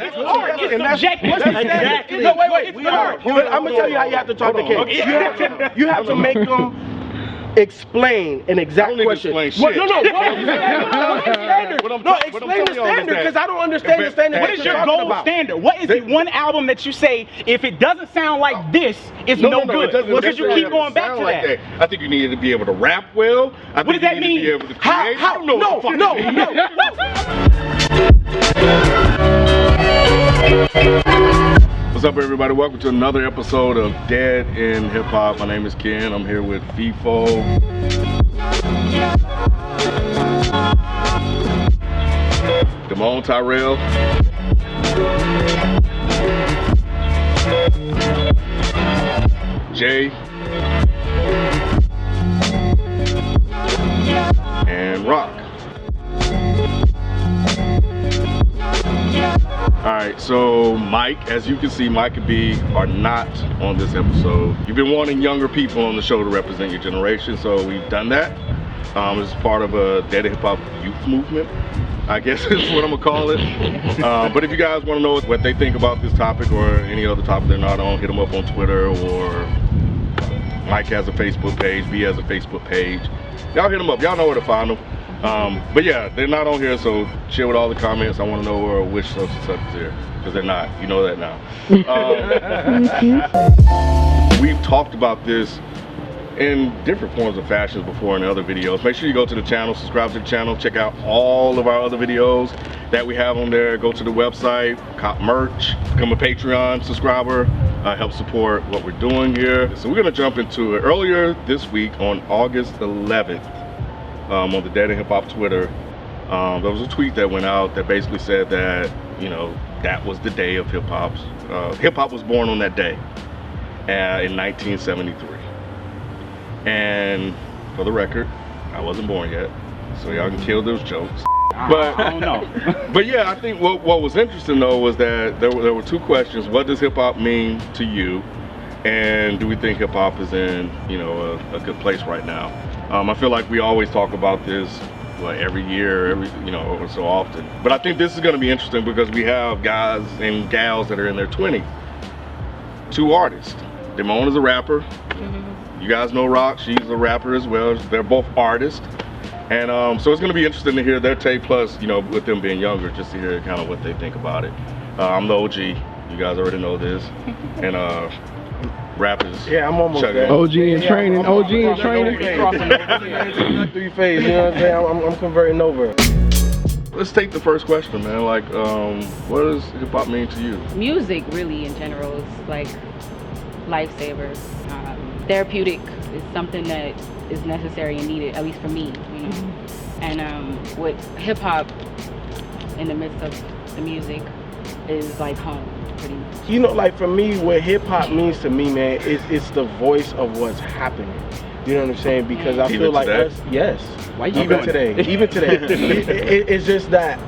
It's art. It's subjective. Exactly. No, wait. It's art. But I'm gonna tell you how you have to talk to kids. You have to make them explain an exact question. What, explain the standard because I don't understand the standard. What is your gold standard? What is the one album that you say if it doesn't sound like this, it's no good? Because you keep going back to that. I think you need to be able to rap well. What does that mean? Be able to create. No. What's up, everybody? Welcome to another episode of Dead in Hip Hop. My name is Ken. I'm here with FIFO, Damone Tyrell, Jay, and Rock. Alright, so Mike, as you can see, Mike and B are not on this episode. You've been wanting younger people on the show to represent your generation, so we've done that. It's part of a Dead Hip Hop youth movement, I guess is what I'm gonna call it. But if you guys want to know what they think about this topic or any other topic they're not on, hit them up on Twitter, or Mike has a Facebook page, B has a Facebook page. Y'all hit them up, y'all know where to find them. But yeah, they're not on here, so share with all the comments. I want to know where which such and such is here, because they're not. You know that now. We've talked about this in different forms of fashions before in other videos. Make sure you go to the channel, subscribe to the channel, check out all of our other videos that we have on there. Go to the website, cop merch, become a Patreon subscriber, help support what we're doing here. So we're gonna jump into it. Earlier this week on August 11th, on the Dead in Hip Hop Twitter, there was a tweet that went out that basically said that, you know, that was the day of hip hop. Hip hop was born on that day in 1973. And for the record, I wasn't born yet, so y'all can kill those jokes. But I don't know. But yeah, I think what was interesting though was that there were two questions. What does hip hop mean to you? And do we think hip hop is in, you know, a good place right now? I feel like we always talk about this every year, you know, or so often. But I think this is going to be interesting because we have guys and gals that are in their 20s. Two artists. Damone is a rapper. You guys know Rock, she's a rapper as well. They're both artists. And so it's going to be interesting to hear their take, plus, you know, with them being younger, just to hear kind of what they think about it. I'm the OG. You guys already know this. And rappers. Yeah, I'm almost there. OG in training. OG in training. Three phase, you know what I'm saying? I'm converting over. Let's take the first question, man. Like, what does hip hop mean to you? Music, really, in general, is like lifesavers. Therapeutic is something that is necessary and needed, at least for me, you know. And with hip hop, in the midst of the music, is like home. You know, like for me, what hip hop means to me, man, it's the voice of what's happening. You know what I'm saying? Because I feel like us, yes. Why you even today, it's just that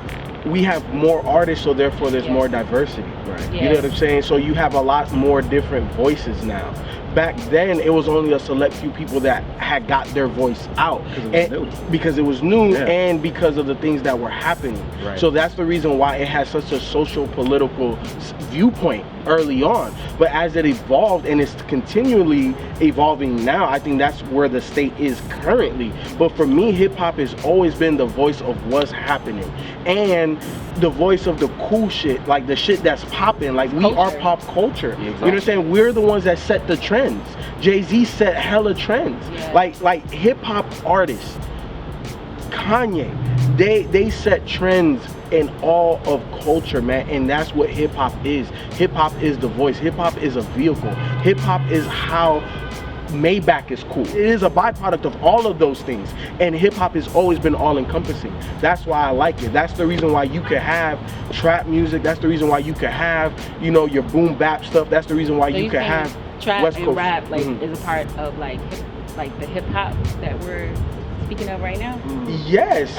we have more artists, so therefore there's more diversity. Right. You know what I'm saying? So you have a lot more different voices now. Back then, it was only a select few people that had got their voice out because it was new and because of the things that were happening. Right. So that's the reason why it has such a social political viewpoint early on. But as it evolved and it's continually evolving now, I think that's where the state is currently. But for me, hip hop has always been the voice of what's happening and the voice of the cool shit, like the shit that's popping. Like we are pop culture. Exactly. You know what I'm saying? We're the ones that set the trends. Jay-Z set hella trends. Yeah. Like hip hop artists, Kanye, they set trends in all of culture, man, and that's what hip hop is. Hip hop is the voice. Hip hop is a vehicle. Hip hop is how Maybach is cool. It is a byproduct of all of those things, and hip hop has always been all encompassing. That's why I like it. That's the reason why you could have trap music. That's the reason why you could have, you know, your boom bap stuff. That's the reason why you could have trap West and Coast rap, like is a part of like the hip hop that we're speaking speaking of right now? Yes.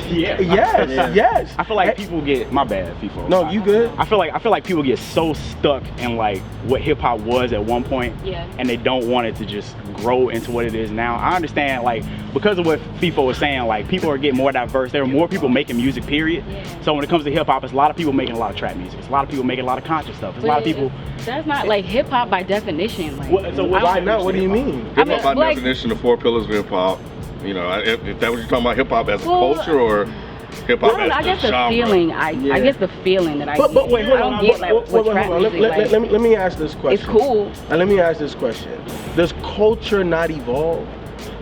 Yes. I feel like people get my bad, people. No, you good. I feel like people get so stuck in like what hip hop was at one point, and they don't want it to just grow into what it is now. I understand, like, because of what FIFO was saying, like, people are getting more diverse. There are more people making music, period. So when it comes to hip hop, it's a lot of people making a lot of trap music. It's a lot of people making a lot of conscious stuff. It's a lot of people. That's not like hip hop by definition. Like, why not? What do you mean? Hip hop by definition, the 4 pillars of hip hop. You know, if that what you're talking about, hip hop as a culture or hip hop as I guess the genre? feeling. I guess the feeling that I get. But wait, hold on. I don't get like what trap music like. Let me ask this question. It's cool. And let me ask this question. Does culture not evolve?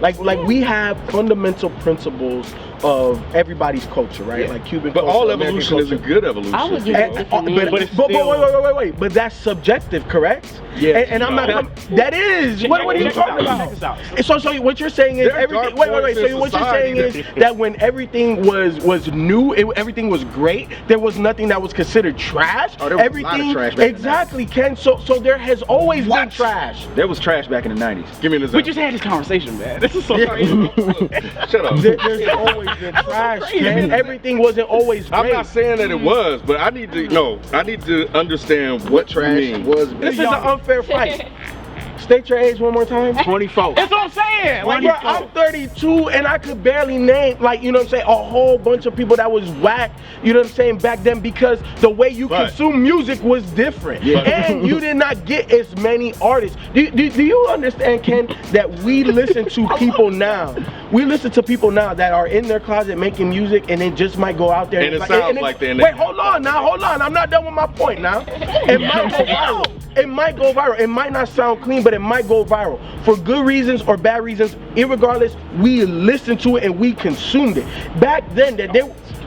Like we have fundamental principles of everybody's culture, right? Like Cuban culture. But all evolution isn't good evolution. I would give it different names. But wait. But that's subjective, correct? Yeah. And I'm not. That is. What are you talking about? So what you're saying is everything. Wait. So what you're saying is that when everything was new, everything was great. There was nothing that was considered trash. Oh, there was a lot of trash back exactly, Ken. So there has always been trash. There was trash back in the 90s. Give me an example. We just had this conversation, man. This is so crazy. Shut up. There's always been trash, Ken. Everything wasn't always great. I'm not saying that it was, but I need to understand what trash was. This is an unfair fight. State your age one more time. 24. That's what I'm saying. Like, bro, I'm 32 and I could barely name, like, you know what I'm saying, a whole bunch of people that was whack, you know what I'm saying, back then, because the way you consume music was different. And you did not get as many artists. Do you understand, Ken, that we listen to people now? We listen to people now that are in their closet making music and they just might go out there and it sounds like they're in Wait, hold on. I'm not done with my point now. It might go viral. It might go viral. It might not sound clean, but it might go viral. For good reasons or bad reasons, irregardless, we listened to it and we consumed it. Back then,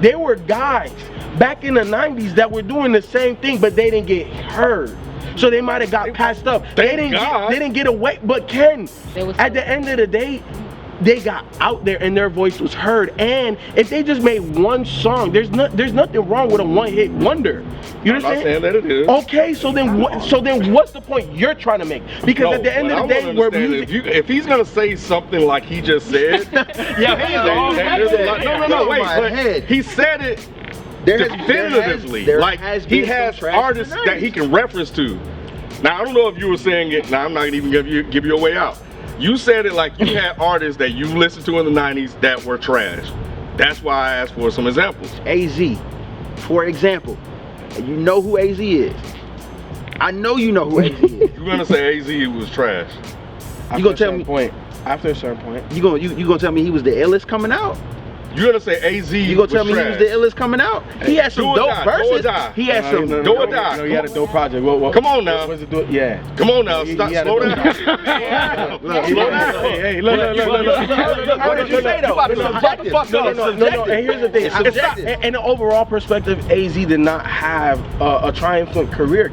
there were guys back in the 90s that were doing the same thing, but they didn't get heard. So they might have got passed up. They didn't get away. But Ken, at the end of the day, they got out there and their voice was heard. And if they just made one song, there's nothing wrong with a one-hit wonder. You know what I'm saying? That it is. Okay, so then what's the point you're trying to make? Because at the end of the day, we're music. If he's gonna say something like he just said, there's a lot. No, wait. But he said it definitively. Like he has artists that he can reference to. Now I don't know if you were saying it. Now I'm not even gonna give you a way out. You said it like you had artists that you listened to in the 90s that were trash. That's why I asked for some examples. AZ, for example. You know who AZ is. I know you know who AZ is. You're gonna say AZ was trash. You gonna tell me after a certain point. You gonna tell me he was the illest coming out? You're gonna say AZ. You gonna tell me he was the illest coming out? He had some dope verses. He had some do or die. No, he had a dope project. Come on now. What's it do? Yeah. Come on now. Slow down. Slow down. Hey, look. What did you say though? No. And here's the thing. In the overall perspective, AZ did not have a triumphant career.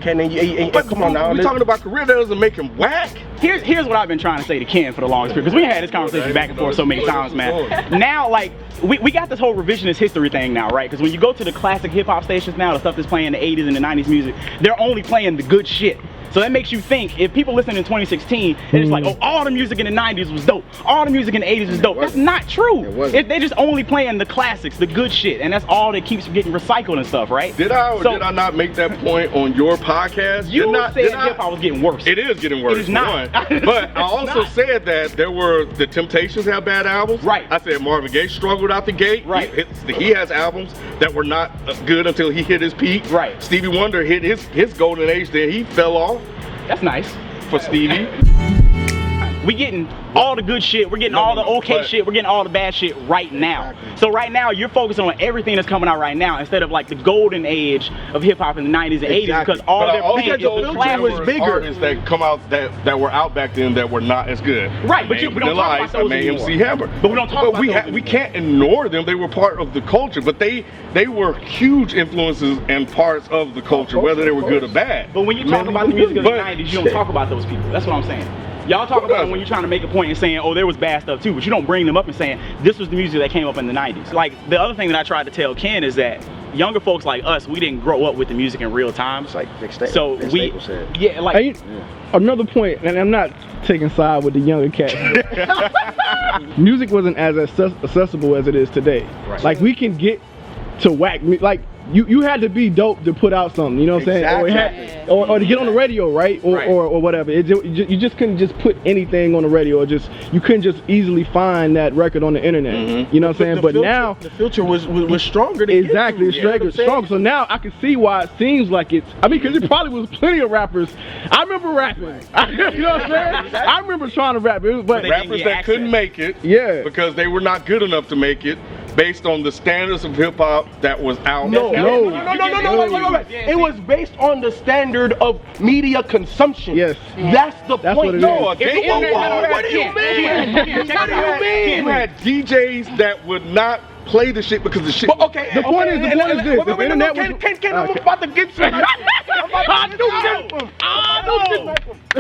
But come on now. We're talking about career that doesn't make him whack. Here's what I've been trying to say to Ken for the longest period, because we had this conversation back and forth so many times, man. Now, like, we got this whole revisionist history thing now, right? Because when you go to the classic hip hop stations now, the stuff that's playing in the 80s and the 90s music, they're only playing the good shit. So that makes you think, if people listen in 2016, they're just like, oh, all the music in the 90s was dope. All the music in the 80s was dope. That's not true. They're just only playing the classics, the good shit, and that's all that keeps getting recycled and stuff, right? Did I or did I not make that point on your podcast? You said hip-hop was getting worse. It is getting worse. It is not. But I also said that the Temptations have bad albums. Right. I said Marvin Gaye struggled out the gate. Right. He has albums that were not good until he hit his peak. Right. Stevie Wonder hit his golden age, then he fell off. That's nice. For Stevie. We getting all the good shit, we're getting all the okay shit, we're getting all the bad shit right now. So right now, you're focusing on everything that's coming out right now instead of like the golden age of hip hop in the 90s and 80s, because all they're playing is the classics. Was bigger. Artists that come out that were out back then that were not as good. Right, but we don't talk about those anymore. MC Hammer. But we don't talk about those. We can't ignore them. They were part of the culture, but they were huge influences and parts of the culture, whether they were good or bad. But when you talk about the music of the 90s, you don't talk about those people. That's what I'm saying. Y'all talk about it when you're trying to make a point and saying, oh, there was bad stuff too, but you don't bring them up and saying, this was the music that came up in the 90s. Like, the other thing that I tried to tell Ken is that younger folks like us, we didn't grow up with the music in real time. It's like so we, another point, and I'm not taking side with the younger cat. Music wasn't as accessible as it is today. Right. Like we can get to whack, like you had to be dope to put out something, you know what I'm saying? Or, it had, or to get on the radio, right? Or whatever. You just couldn't just put anything on the radio, or just you couldn't just easily find that record on the internet. You know what I'm saying? But now the filter was stronger than exactly, it's stronger. So now I can see why it seems like it's. I mean, because there probably was plenty of rappers. I remember rapping. You know what I'm saying? I remember trying to rap, but rappers that couldn't make it, because they were not good enough to make it, based on the standards of hip hop that was out. No. Wait. It was based on the standard of media consumption. Yes. That's the point. What it is. What do you mean? You had DJs that would not play the shit because the shit. But okay. The point is this: the internet was. Ken, I'm about to get some.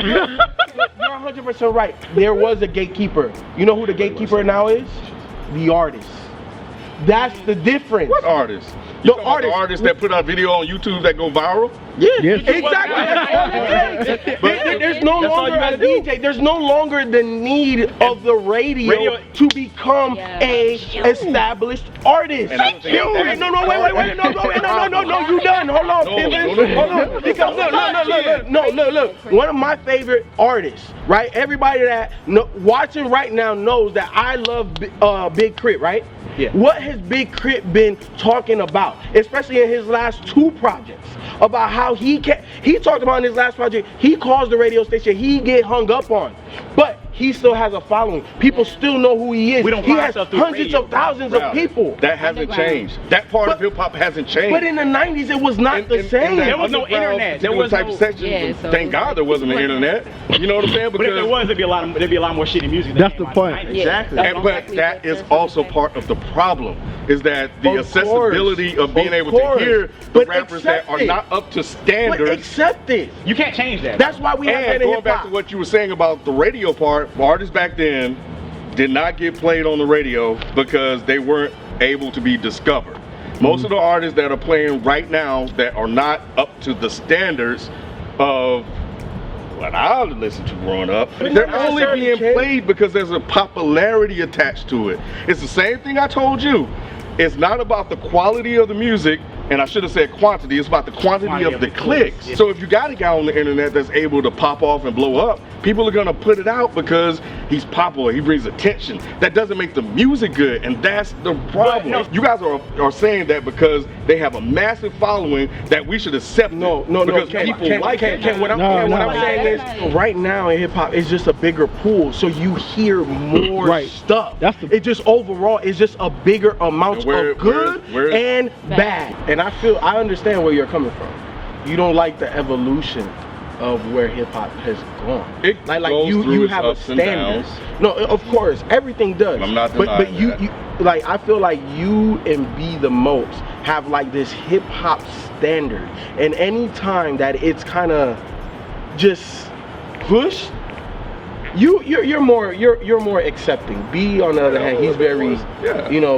You're 100% right. There was a gatekeeper. You know who the gatekeeper now is? The artist. That's the difference. What artist? The artists that put out video on YouTube that go viral? Yeah, exactly. But there's no longer a DJ. There's no longer the need of the radio to become a established artist. Wait. No, you done. Hold on, hold on. Because look. One of my favorite artists, right? Everybody that watching right now knows that I love Big KRIT, right? Yeah. What has Big KRIT been talking about, especially in his last 2 projects, about how he talked about in his last project, he calls the radio station, he get hung up on, but he still has a following. People still know who he is. He has hundreds of thousands of people. That hasn't changed. That part of hip hop hasn't changed. But in the 90s, it was not the same. There was no internet. There was type of section. Thank God there wasn't an internet. You know what I'm saying? Because but if there was, there'd be a lot more shitty music. That's the point. Exactly. But that is also part of the problem, is that the accessibility of being able to hear the rappers that are not up to standards. But accept it. You can't change that. That's why we have that in going back to what you were saying about the radio part, artists back then did not get played on the radio because they weren't able to be discovered. Most of the artists that are playing right now that are not up to the standards of what I listened to growing up, they're only being played because there's a popularity attached to it. It's the same thing I told you. It's not about the quality of the music, and I should have said quantity, it's about the quantity of the clicks. So if you got a guy on the internet that's able to pop off and blow up, people are gonna put it out because he's popular, he brings attention. That doesn't make the music good, and that's the problem. You guys are saying that because they have a massive following that we should accept because people like it. What I'm saying is, right now in hip hop, it's just a bigger pool, so you hear more stuff. It just overall, it's just a bigger amount of good and bad. And I understand where you're coming from. You don't like the evolution of where hip hop has gone. It like goes you have a standard. No, of course, everything does. I'm not denying but you like, I feel like you and B the most have like this hip hop standard, and any time that it's kind of just pushed, you're more accepting. B on the other hand, he's very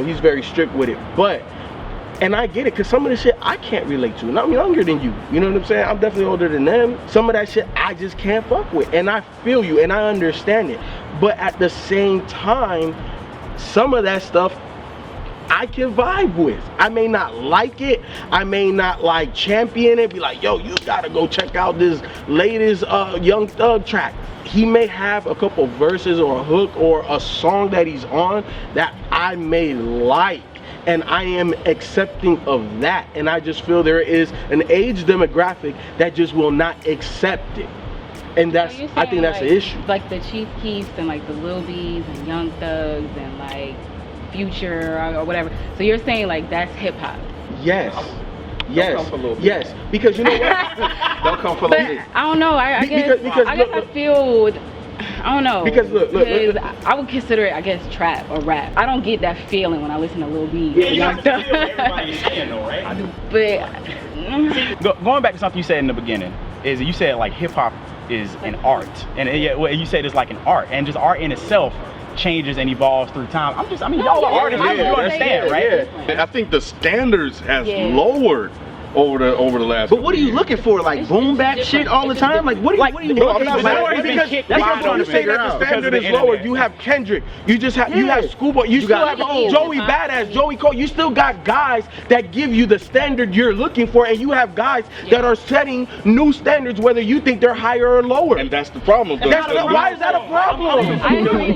he's very strict with it, but. And I get it, because some of the shit I can't relate to. And I'm younger than you. You know what I'm saying? I'm definitely older than them. Some of that shit I just can't fuck with. And I feel you and I understand it. But at the same time, some of that stuff I can vibe with. I may not like it. I may not like champion it. Be like, yo, you gotta go check out this latest Young Thug track. He may have a couple verses or a hook or a song that he's on that I may like. And I am accepting of that, and I just feel there is an age demographic that just will not accept it, and that's I think that's the issue. Like the Chief Keefs and like the Lil B's and Young Thugs and like Future or whatever. So you're saying like that's hip hop? Yes. Yes, because you know what? Don't come for Lil B. I don't know. I guess I feel. I don't know. Because look. I would consider it, I guess, trap or rap. I don't get that feeling when I listen to Lil B. Yeah, you have to feel what everybody's saying though, right? I do, but going back to something you said in the beginning, is you said like hip hop is an art, and you said it's like an art, and just art in itself changes and evolves through time. Y'all are artists, you understand, right? I think the standards has lowered over the last. But what are you looking for? Like boom bap shit all the time? Like what are you looking for? Because that's what I'm trying to say, that the standard is lower. You have Kendrick, you have Schoolboy, you still have Joey Badass, Joey Cole. You still got guys that give you the standard you're looking for, and you have guys that are setting new standards, whether you think they're higher or lower. And that's the problem. Why is that a problem?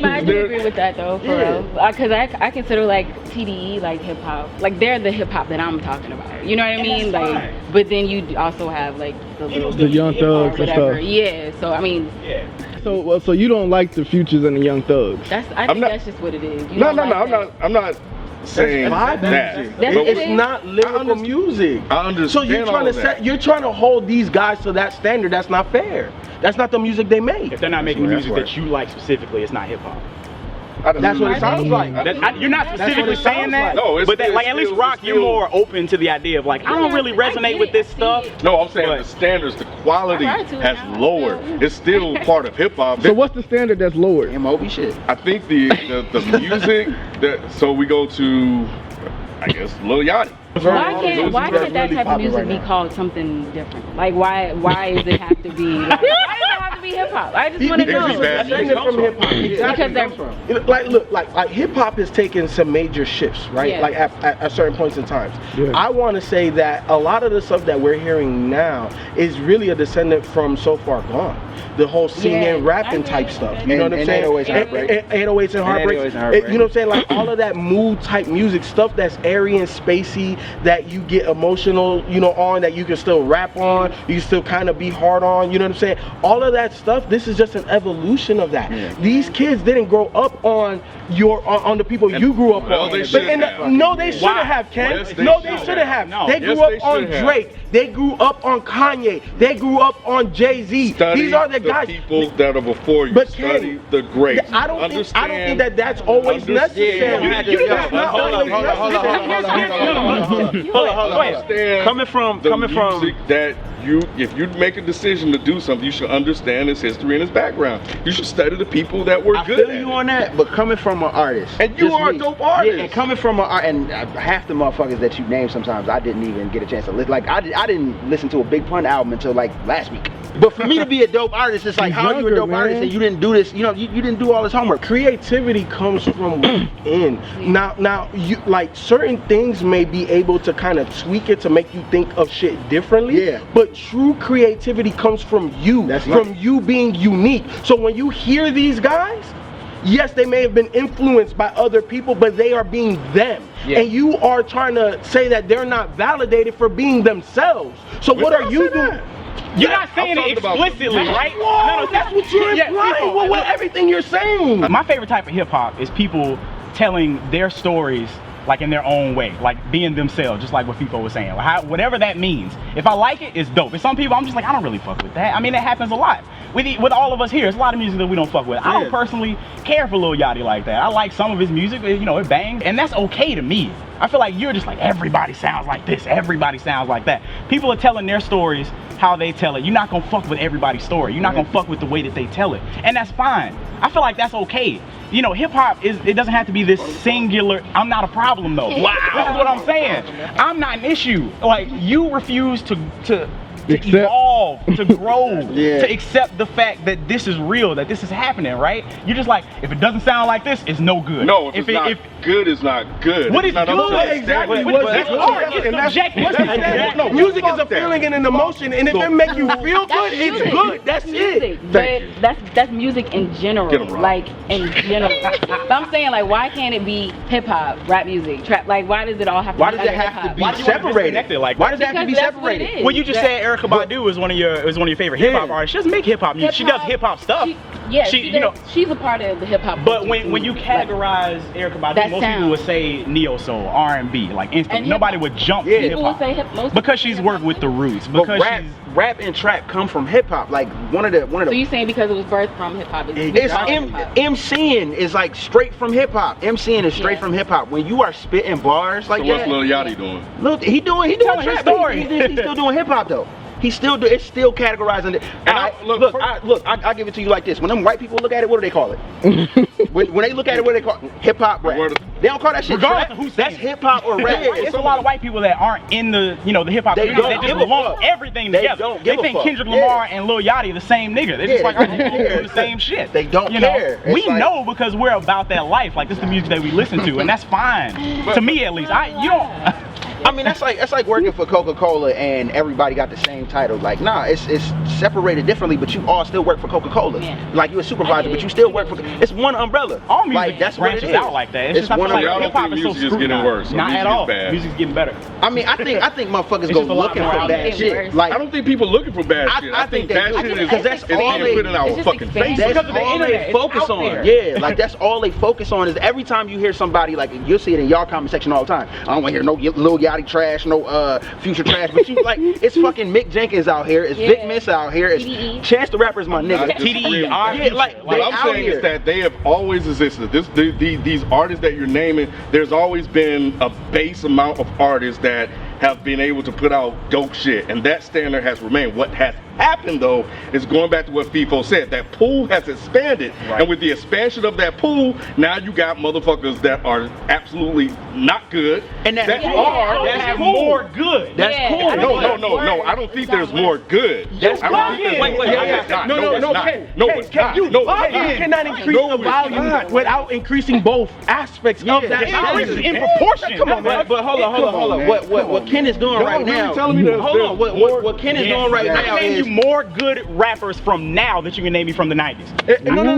I do agree with that though, for real. Because I consider like TDE like hip hop. Like they're the hip hop that I'm talking about. You know what I mean? Like, but then you also have like the Young Thugs and stuff. Yeah. So I mean. Yeah. So you don't like the Futures and the Young Thugs? I think that's just what it is. I'm not saying that. It's not lyrical music. I understand. So you're trying to hold these guys to that standard. That's not fair. That's not the music they make. If they're not making the music that you like specifically, it's not hip hop. That's what it sounds like. You're not specifically saying that, no, but that, like at least rock, you're more open to the idea of like I don't really resonate with this stuff. No, I'm saying the standards, the quality has lowered. It's still part of hip hop. So what's the standard that's lowered? MOB shit. I think the music that so we go to, I guess, Lil Yachty. Why can't that type of music be called something different? Like why does it have to be? Like, why does it have to be hip hop? I just want to know. From hip hop. Because they're hip hop has taken some major shifts, right? Yeah. Like at certain points in times. Yeah. I want to say that a lot of the stuff that we're hearing now is really a descendant from So Far Gone. The whole singing, rapping type stuff. You know what I'm saying? 808s and Heartbreaks. You know what I'm saying? Like all of that mood type music stuff that's airy and spacey, that you get emotional, you know, on, that you can still rap on, you can still kind of be hard on, you know what I'm saying? All of that stuff, this is just an evolution of that. Yeah. These kids didn't grow up on the people you grew up on. They shouldn't have, Ken. No, they shouldn't have. They grew up on Drake. They grew up on Kanye. They grew up on Jay-Z. These are the guys. People that are before you. But study the greats. I don't think that that's always necessary. Hold on. Coming from that if you make a decision to do something, you should understand its history and its background. You should study the people that were good. I feel you on that, but coming from an artist, and you are a dope artist, and coming from and half the motherfuckers that you name sometimes I didn't even get a chance to listen. Like I didn't listen to a Big Pun album until like last week. But for me to be a dope artist, it's like how are you a dope artist and you didn't do this? You know, you didn't do all this homework. Creativity comes from within. Now, you like certain things may be able to kind of tweak it to make you think of shit differently. Yeah. But true creativity comes from you, you being unique. So when you hear these guys, yes, they may have been influenced by other people, but they are being them. Yeah. And you are trying to say that they're not validated for being themselves. So what are you doing? You're not saying it explicitly, right? No, that's what you're implying. Well, with everything you're saying. My favorite type of hip hop is people telling their stories like in their own way, like being themselves, just like what FIFO was saying. Whatever that means. If I like it, it's dope. And some people, I'm just like, I don't really fuck with that. I mean, it happens a lot. With all of us here, there's a lot of music that we don't fuck with. I don't personally care for Lil Yachty like that. I like some of his music, you know, it bangs, and that's okay to me. I feel like you're just like, everybody sounds like this, everybody sounds like that. People are telling their stories how they tell it. You're not gonna fuck with everybody's story. You're not gonna fuck with the way that they tell it. And that's fine. I feel like that's okay. You know, hip hop it doesn't have to be this singular, I'm not a problem though. Wow. This is what I'm saying. I'm not an issue. Like, you refuse to evolve, to grow, to accept the fact that this is real, that this is happening, right? You're just like, if it doesn't sound like this, it's no good. No, if good is not good. What is good? Exactly. That's art. It's subjective. No, music is a feeling and an emotion, and if it makes you feel good, it's good. That's it. But that's music in general. Like, in general. But I'm saying, like, why can't it be hip hop, rap music, trap? Like, why does it all have to be separated? Why does it have to be separated? Well, you just said Erykah Badu is one of your favorite hip hop artists. She doesn't make hip hop music. She does hip hop stuff. She's a part of the hip hop. But when you categorize Erykah Badu, most people would say neo soul, R&B, like instantly. Nobody would jump to hip hop because she's worked with the roots. Because rap and trap come from hip hop. Like one of the. So you saying because it was birthed from hip hop? MCing is like straight from hip hop. MCing is straight from hip hop. When you are spitting bars like that. So what's Lil Yachty doing? Look, he doing trap. He's still doing hip hop though. It's still categorizing it. And I'll give it to you like this. When them white people look at it, what do they call it? when they look at it, what they call hip hop rap. They don't call that shit Regardless rap. of who That's sings it. hip hop or rap. It's a lot of white people that aren't in the, you know, the hip hop They community. don't They give just a lump fuck. everything They together. don't They give a think fuck. Kendrick Lamar and Lil Yachty are the same nigga. They're just like, they oh, don't they're care. doing the same shit. They don't you know? care. We It's like- know because we're about that life. Like, this is the music that we listen to, and that's fine. To me, at least. You don't. I mean, that's like working for Coca-Cola and everybody got the same title. Like, nah, it's separated differently, but you all still work for Coca-Cola. Yeah. Like, you're a supervisor, but you still work for. It's one umbrella. All music like, that's what it branches is. out like that. It's just I one feel like umbrella. hip hop I don't is think so music is getting scrutinized. worse, so Not music at is all. bad. Music's getting better. I mean, I think motherfuckers It's go just a lot looking more for out bad there. shit. Like, I don't think people looking for bad shit. I think bad they shit do, is because that's all being they- put in our it's just fucking expanding. face. Because of the all internet, they it's focus out on. there. Yeah, like that's all they focus on is every time you hear somebody, like you'll see it in y'all comment section all the time. I don't want to hear no Lil Yachty trash, no Future trash, but you like it's fucking Mick Jenkins out here, it's Vic Miss out here, it's TDE. Chance the Rapper's my nigga. TDE, Yeah, like What they I'm out saying here. is that they have always existed. These artists that you're naming, there's always been a base amount of artists that have been able to put out dope shit, and that standard has remained. What has happened though is going back to what FIFO said, that pool has expanded, and with the expansion of that pool, now you got motherfuckers that are absolutely not good, And that's that cool. are That's have cool. more good. That's Yeah, cool. I No, think no, no, no. I don't think there's more good. That's I don't think there's Wait, more wait, good. yeah, It's not. no, No, no, it's no, not. Ken, No, Ken, it's Ken, not. you, No, you it's cannot not. increase No, the it's volume not. without increasing both aspects of that It's increasing volume. in proportion. Come on, but hold on. What Ken is doing right really now? telling me there's Hold on. more- What Ken is Yeah. doing right I now can name is you more good rappers from now that you can name me from the 90s. No. That'll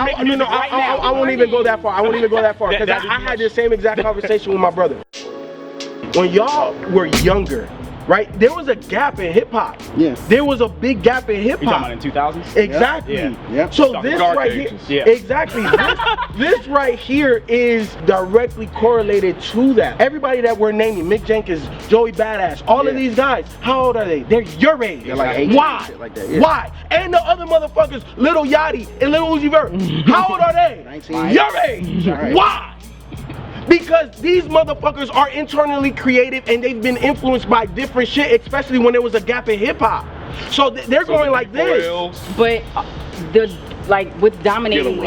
make music right now. I won't even go that far. I won't even go that far because That'd be I had the same exact conversation with my brother. When y'all were younger, right? There was a gap in hip hop. Yeah. There was a big gap in hip You talking about hop. in 2000s? Exactly. Yeah. Yeah. So Talking this dark right here, ages. Yeah. exactly. This right here is directly correlated to that. Everybody that we're naming, Mick Jenkins, Joey Badass, all of Yeah. these guys, how old are they? They're your age. They're like 18, Why? shit like that, yeah. Why? And the other motherfuckers, Lil Yachty and Lil Uzi Vert, how old are they? 19. Your age. Right. Why? Because these motherfuckers are internally creative and they've been influenced by different shit, especially when there was a gap in hip hop. So they're going like this. But the like what's dominating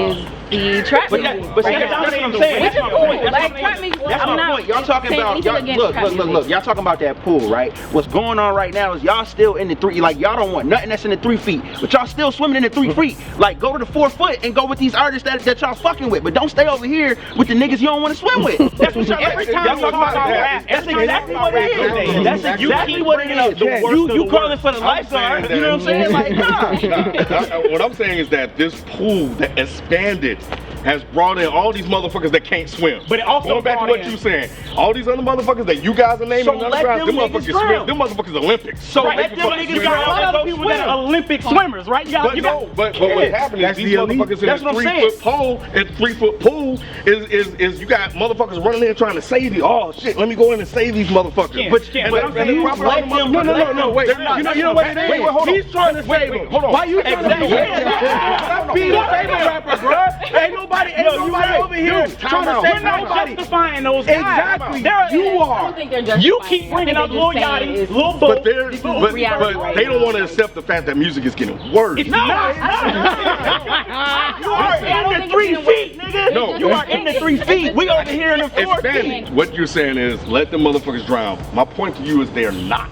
is the trap But music. that's what I'm saying. Which is That's my cool. point. Like trap music. That's I'm my not point. Y'all talking saying about anything y'all, against look. trap music. Y'all talking about that pool, right? What's going on right now is y'all still in the three. Like y'all don't want nothing that's in the 3 feet, but y'all still swimming in the 3 feet. Like go to the 4 foot and go with these artists that y'all fucking with, but don't stay over here with the niggas you don't want to swim with. That's what y'all Every time y'all you talking talk about that. rap, That's every time exactly you what talk it about rap is. today, That's you exactly keep what it bringing up is. the worst of You the calling worst. for the lifeguard? You know what I'm saying? Like nah. What I'm saying is that this pool that expanded has brought in all these motherfuckers that can't swim. But it also going back to brought what in- you saying, all these other motherfuckers that you guys are naming, So and other let guys, them them niggas motherfuckers drown. swim. Them motherfuckers Olympics. So Right, let them but niggas you got a lot drown. of people that are Olympic swimmers, right? But no, but what's happening is That's these the elite. motherfuckers in That's the what I'm 3 saying. foot pole and 3 foot pool is you got motherfuckers running in trying to save you. Oh shit, let me go in and save these motherfuckers. Yeah, But yeah, and but they- I'm and they saying prop it let on them- motherfuckers. No, wait. They're not. You know what it Wait, is? hold on. He's trying to save him. Hold on. Why you trying to Exactly. save him? Stop being a saving rapper, bro. Ain't nobody over here trying to We're save not nobody. justifying those guys. Exactly. There- You I are. don't think they're justifying You it. keep I bringing think up they're Lil just saying Yachty, it's- Lil Bo. But they're reality right they don't now. want to accept the fact that music is getting worse. It's not. You are in the 3 feet, nigga. No. You are in the 3 feet. We over here in the 4 feet. Expanding. What you're saying is let the motherfuckers drown. My point to you is they're not.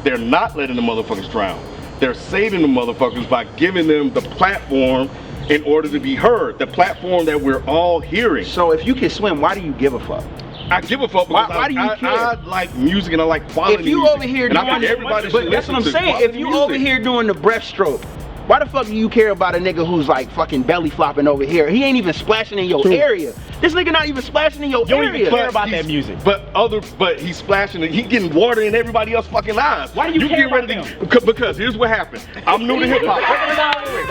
They're not letting the motherfuckers drown. They're saving the motherfuckers by giving them the platform in order to be heard. The platform that we're all hearing. So if you can swim, why do you give a fuck? I give a fuck because Why do you care? I like music and I like quality If you music. over here and I doing, think everybody but should that's what I'm listen to saying. If quality you music. over here doing the breaststroke, why the fuck do you care about a nigga who's like fucking belly flopping over here? He ain't even splashing in your area. This nigga not even splashing in your You don't area. even care about that music. But he's splashing it. He getting water in everybody else's fucking eyes. Why do you care get about ready them? Because here's what happened. I'm new to hip hop.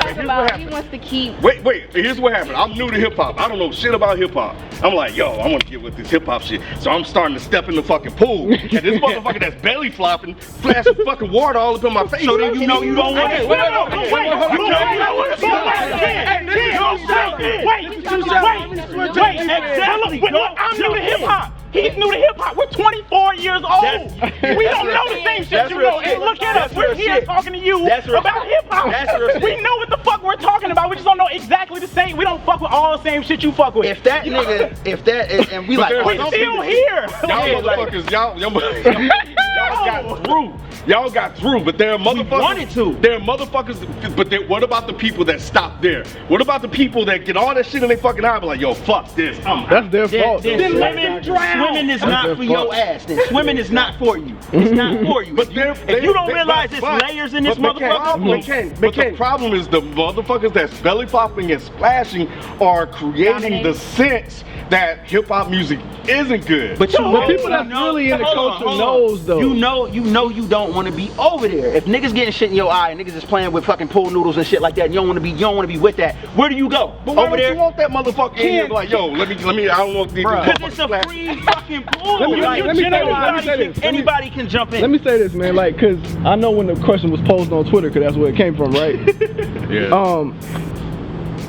Talk about he wants to keep. Wait, here's what happened. I'm new to hip hop. I don't know shit about hip hop. I'm like, yo, I want to get with this hip hop shit. So I'm starting to step in the fucking pool. And this motherfucker that's belly flopping, flashing fucking water all up in my face. So then you know you don't want it. I'm new to hip hop. He's new to hip hop. We're 24 years old. We don't know the same shit That's you real know. shit. And look at That's us. We're real here shit. talking to you That's real about shit. hip hop. That's real shit. We know what the fuck fuck we're talking about. We just don't know exactly the same. We don't fuck with all the same shit you fuck with. If that nigga, if that is, and we like, we still here. Y'all motherfuckers, y'all got through. Y'all got through, but there are motherfuckers. wanted to. There are motherfuckers, but what about the people that stop there? What about the people that get all that shit in their fucking eye, be like, yo, fuck this. That's their fault. Then swimming is not for your ass. Then swimming is not for you. It's not for you. But if you don't realize there's layers in this motherfucker. But the problem is the motherfuckers that's belly flopping and splashing are creating the sense that hip hop music isn't good. But The people that's really in the culture knows though. You know you don't want to be over there. If niggas getting shit in your eye and niggas is playing with fucking pool noodles and shit like that, and you don't want to be with that. Where do you go? But why over don't there? you want that motherfucker in here? Like, yo, let me. I don't want these. Because it's a free fucking pool. Anybody can jump in. Let me say this, man, like, cause I know when the question was posed on Twitter, cause that's where it came from, right? Yeah.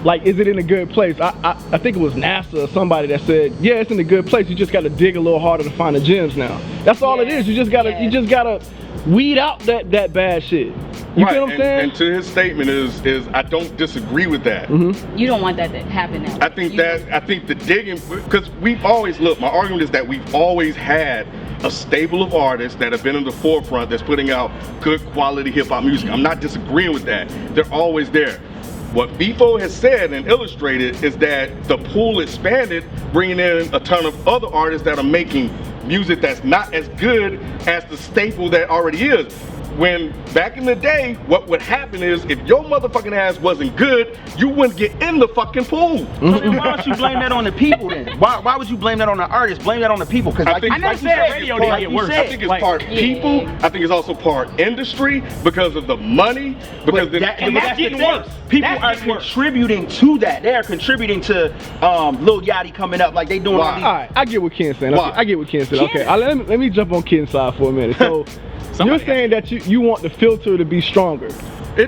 Like, is it in a good place? I think it was NASA or somebody that said, yeah, it's in a good place. You just gotta dig a little harder to find the gems now. That's all it is. You just gotta weed out that bad shit. You feel what I'm saying? And to his statement is I don't disagree with that. You don't want that to happen now. I think the digging, because we've always, look, my argument is that we've always had a stable of artists that have been in the forefront that's putting out good quality hip hop music. I'm not disagreeing with that. They're always there. What Bifo has said and illustrated is that the pool expanded, bringing in a ton of other artists that are making music that's not as good as the staple that already is. When back in the day, what would happen is if your motherfucking ass wasn't good, you wouldn't get in the fucking pool. So then why don't you blame that on the people then? Why would you blame that on the artists? Blame that on the people. Because I think radio didn't get worse. I think it's part people. I think it's also part industry because of the money. Because that's getting worse. People are contributing to that. They are contributing to Lil Yachty coming up like they doing all these. All right, I get what Ken's saying. Okay, I get what Ken's saying. Okay, let me jump on Ken's side for a minute. So you're saying that you want the filter to be stronger.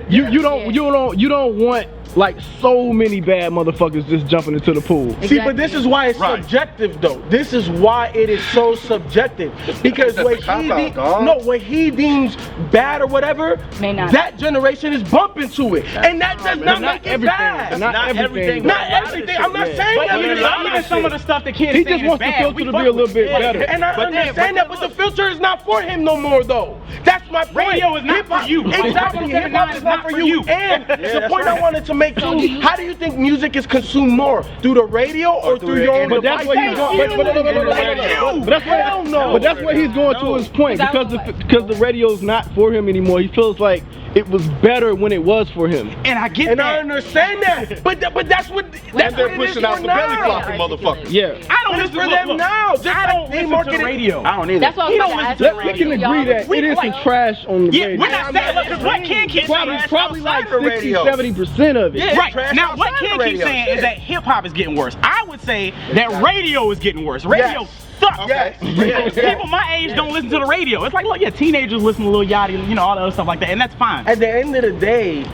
You don't want like so many bad motherfuckers just jumping into the pool. Exactly. See, but this is why it's subjective though. This is why it is so subjective. Because what he deems bad or whatever, that generation is bumping to it. And that does not make it bad. Not everything. I'm not saying that. Even some of the stuff that kids he just wants the filter to be a little bit better. And I understand that, but the filter is not for him no more though. That's my point. Radio is not for you. Exactly. Hip hop is not for you. And the point I wanted to make too, how do you think music is consumed more? Through the radio or through your own device? But that's where he's going. But that's where he's going to his point, because the radio's not for him anymore. He feels like it was better when it was for him. And I get and that. I understand that. But that's what they're pushing out the belly flopping motherfuckers. Yeah. I don't listen for them now. Just I don't listen to the radio. I don't either. That's what we can agree that it is some trash on the radio. Yeah, we're not saying because what Ken keeps saying probably like 60-70% of it. Yeah, right. Now what Ken keeps saying is that hip hop is getting worse. I would say that radio is getting worse. Radio sucks. People my age don't listen to the radio. It's like, look, teenagers listen to Lil Yachty, all the other stuff like that, and that's fine. At the end of the day,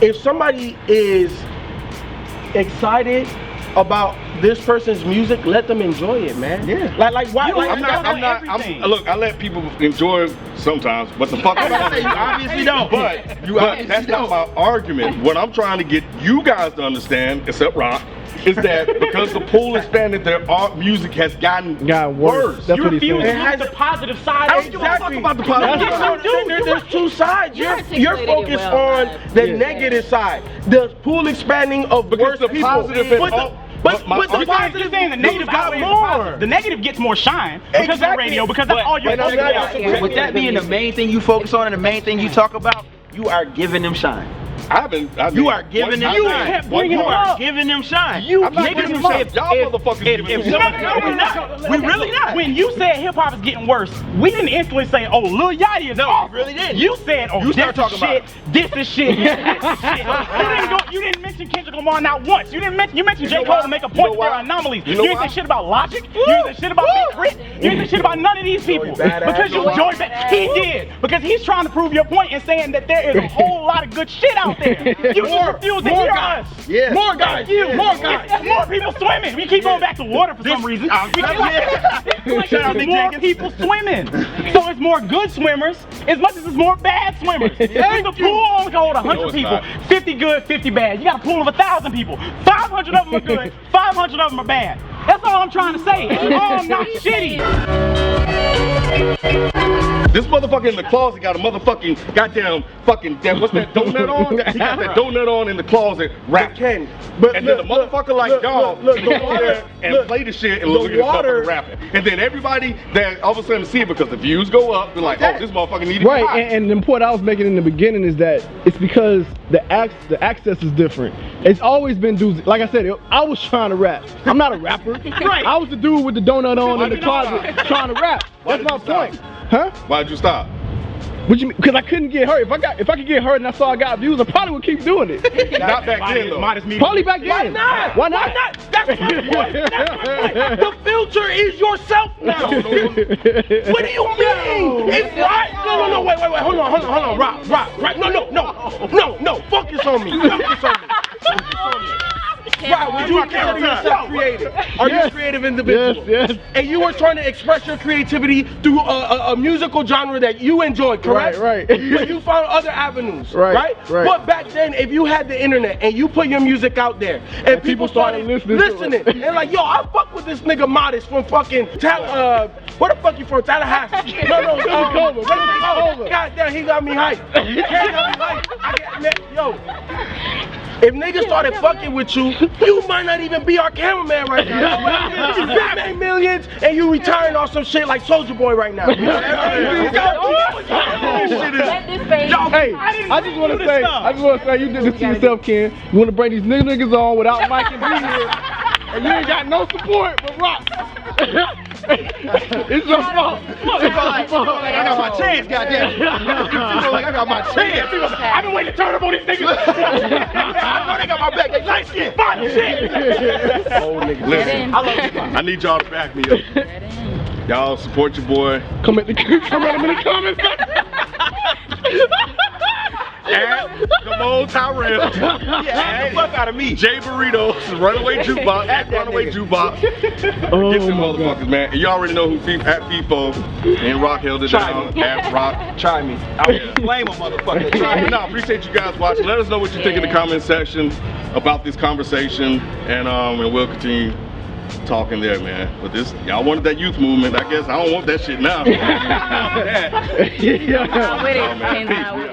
if somebody is excited about this person's music, let them enjoy it, man. Yeah. Like why? Look, I let people enjoy sometimes, but the fuck you obviously don't. But that's not my argument. What I'm trying to get you guys to understand, except Rock, is that because the pool expanded, their art music has gotten worse. That's what he's saying. It has the positive side. I don't give a fuck about the positive. There's two sides. You're focused on the negative side. The pool expanding of worse the people. Positive But the positive saying the negative got more. The negative gets more shine because of the radio, because that's all you're talking about. With that being the main thing you focus on and the main thing you talk about, you are giving them shine. You are giving them shine. You are giving them shine. I'm not giving them shine. Y'all motherfuckers giving them shine. No, we're not. We really not. When you said hip hop is getting worse, we didn't instantly say, oh, Lil Yachty is awful. We really didn't. You said, oh, you this is shit, this is shit, You didn't mention Kendrick Lamar not once. You mentioned J. Cole to make a point that there are anomalies. You didn't say shit about Logic. You didn't say shit about KRIT. You didn't say shit about none of these people. Because Joey Badass. He did. Because he's trying to prove your point and saying that there is a whole lot of good shit out out there. You just refuse to hear us. Yeah. More guys. More guys. It's more people swimming. We keep going back to water for some reason. Shout out to more people swimming. So it's more good swimmers as much as it's more bad swimmers. If the pool only can hold 100 people, 50 good, 50 bad. You got a pool of 1,000 people. 500 of them are good, 500 of them are bad. That's all I'm trying to say. It's all not shitty. This motherfucker in the closet got a motherfucking goddamn fucking what's that donut on? He got that donut on in the closet, rapping. And then the motherfucker like y'all go there and play the shit and look at the motherfucker rapping. And then everybody that all of a sudden see it because the views go up, they're like, oh, this motherfucker needed to be hot. And the point I was making in the beginning is that it's because the access is different. It's always been dudes. Like I said, I was trying to rap. I'm not a rapper. Right. I was the dude with the donut on in the closet trying to rap. That's my point. Huh? Why'd you stop? What you mean? Because I couldn't get hurt. If I could get hurt and I saw I got views, I probably would keep doing it. Not back then though. Probably back then. Why not? Why not? That's my point. That's my point. The filter is yourself now. What do you mean? It's right. No. Wait. Hold on. Rock. No. Focus on me. Right, would you consider yourself creative? Are you a creative individual? Yes. And you were trying to express your creativity through a musical genre that you enjoyed, correct? Right. But you found other avenues, right? But back then, if you had the internet and you put your music out there, and people started listening, and like, yo, I fuck with this nigga Modest from fucking where the fuck you from? Tallahassee? No, God damn, he got me hyped. Yo. If niggas started fucking with you, you might not even be our cameraman right now. You made millions and you retiring off some shit like Soulja Boy right now. Hey, I just want to say, you did this to yourself, Ken. You want to bring these niggas on without Mike and B here, and you ain't got no support but Rock. It's your fault. I got my chance, goddamn. I got my chance. I've been waiting to turn up on these niggas. They got my back. They like shit. Fun shit. Listen, I need y'all to back me up. Y'all support your boy. Come at him in the comments. At Damone Tyrell. Get the fuck out of me. J Burritos, Runaway Jukebox, at Runaway Jukebox. Get them motherfuckers, man. And you already know who at FIFO and Rock held it down. At Rock. Try me. I will blame a motherfucker. No, I appreciate you guys watching. Let us know what you think in the comment section about this conversation, and we'll continue talking there, man. But this, y'all wanted that youth movement. I guess I don't want that shit now. I'm with it.